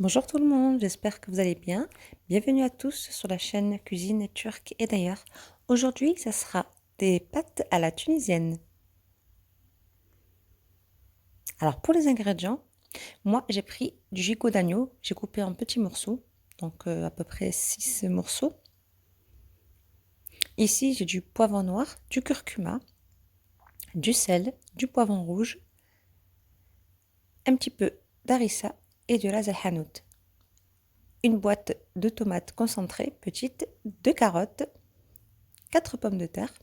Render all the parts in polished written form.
Bonjour tout le monde, j'espère que vous allez bien. Bienvenue à tous sur la chaîne Cuisine Turque et d'ailleurs, aujourd'hui, ça sera des pâtes à la tunisienne. Alors pour les ingrédients, moi j'ai pris du gigot d'agneau, j'ai coupé en petits morceaux, donc à peu près 6 morceaux. Ici j'ai du poivron noir, du curcuma, du sel, du poivron rouge, un petit peu d'harissa et de la hanout. Une boîte de tomates concentrées, petites, 2 carottes, 4 pommes de terre,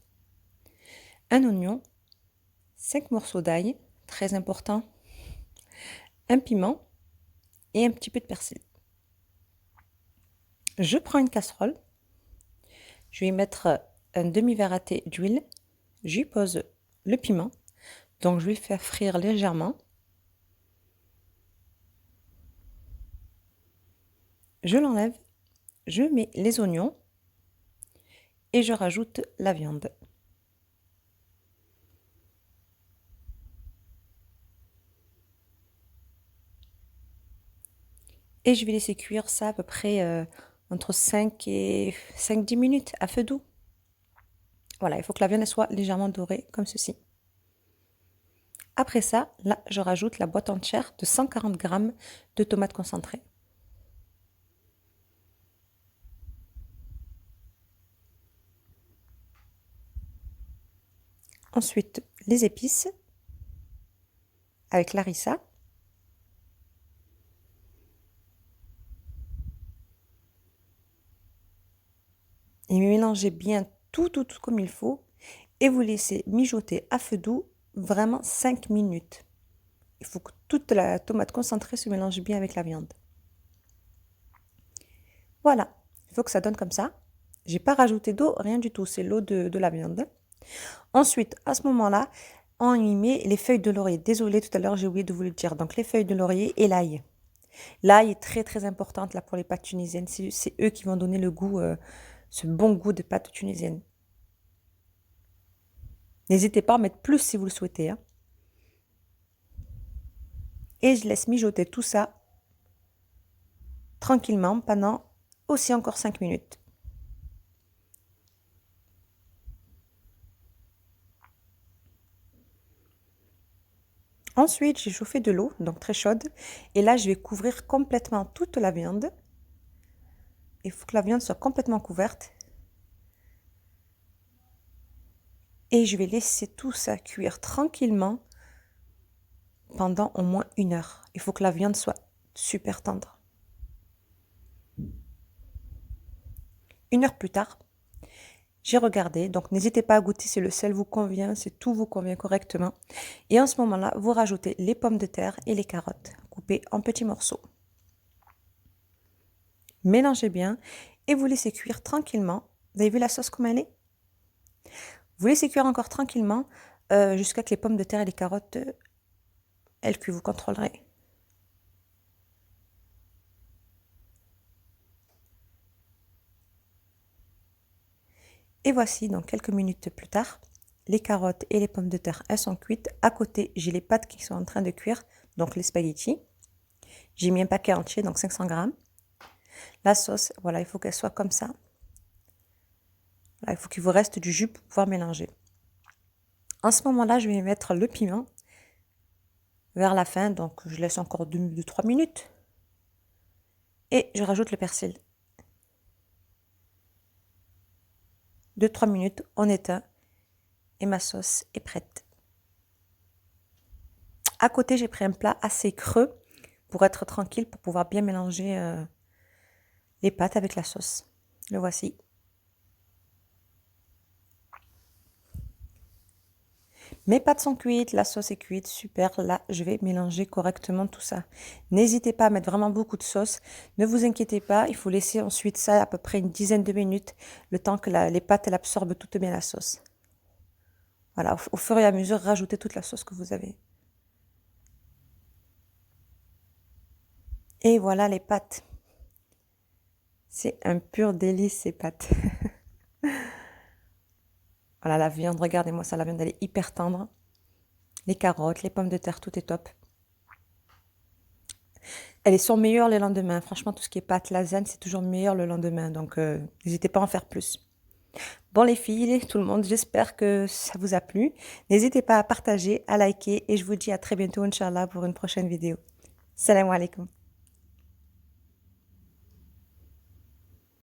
un oignon, 5 morceaux d'ail, très important, un piment et un petit peu de persil. Je prends une casserole, je vais y mettre un demi-verre à thé d'huile, j'y pose le piment, donc je vais faire frire légèrement. Je l'enlève, je mets les oignons et je rajoute la viande. Et je vais laisser cuire ça à peu près entre 5 et 5-10 minutes à feu doux. Voilà, il faut que la viande soit légèrement dorée comme ceci. Après ça, là, je rajoute la boîte entière de 140 g de tomates concentrées. Ensuite, les épices avec l'harissa. Et mélangez bien tout comme il faut et vous laissez mijoter à feu doux vraiment 5 minutes. Il faut que toute la tomate concentrée se mélange bien avec la viande. Voilà, il faut que ça donne comme ça. J'ai pas rajouté d'eau, rien du tout, c'est l'eau de la viande. Ensuite, à ce moment-là, on y met les feuilles de laurier. Désolée, tout à l'heure, j'ai oublié de vous le dire. Donc, les feuilles de laurier et l'ail. L'ail est très importante là pour les pâtes tunisiennes. C'est eux qui vont donner le goût, ce bon goût de pâtes tunisiennes. N'hésitez pas à mettre plus si vous le souhaitez, hein. Et je laisse mijoter tout ça tranquillement pendant aussi encore 5 minutes. Ensuite, j'ai chauffé de l'eau, donc très chaude, et là, je vais couvrir complètement toute la viande. Il faut que la viande soit complètement couverte. Et je vais laisser tout ça cuire tranquillement pendant au moins 1 heure. Il faut que la viande soit super tendre. 1 heure plus tard, j'ai regardé, donc n'hésitez pas à goûter si le sel vous convient, si tout vous convient correctement. Et en ce moment-là, vous rajoutez les pommes de terre et les carottes coupées en petits morceaux. Mélangez bien et vous laissez cuire tranquillement. Vous avez vu la sauce comme elle est? Vous laissez cuire encore tranquillement jusqu'à ce que les pommes de terre et les carottes, elles cuivent, vous contrôlerez. Et voici, donc quelques minutes plus tard, les carottes et les pommes de terre, elles sont cuites. À côté, j'ai les pâtes qui sont en train de cuire, donc les spaghettis. J'ai mis un paquet entier, donc 500 grammes. La sauce, voilà, il faut qu'elle soit comme ça. Là, il faut qu'il vous reste du jus pour pouvoir mélanger. En ce moment-là, je vais mettre le piment vers la fin, donc je laisse encore 2-3 minutes. Et je rajoute le persil. 2-3 minutes, on éteint et ma sauce est prête. À côté, j'ai pris un plat assez creux pour être tranquille, pour pouvoir bien mélanger les pâtes avec la sauce. Le voici. Mes pâtes sont cuites, la sauce est cuite, super. Là, je vais mélanger correctement tout ça. N'hésitez pas à mettre vraiment beaucoup de sauce. Ne vous inquiétez pas, il faut laisser ensuite ça à peu près une dizaine de minutes, le temps que les pâtes elles absorbent toute bien la sauce. Voilà, au fur et à mesure, rajoutez toute la sauce que vous avez. Et voilà les pâtes. C'est un pur délice ces pâtes. Voilà la viande, regardez-moi ça, la viande elle est hyper tendre. Les carottes, les pommes de terre, tout est top. Elles sont meilleures le lendemain. Franchement, tout ce qui est pâte, lasagne, c'est toujours meilleur le lendemain. Donc, n'hésitez pas à en faire plus. Bon les filles, tout le monde, j'espère que ça vous a plu. N'hésitez pas à partager, à liker et je vous dis à très bientôt, Inch'Allah, pour une prochaine vidéo. Salam alaikum.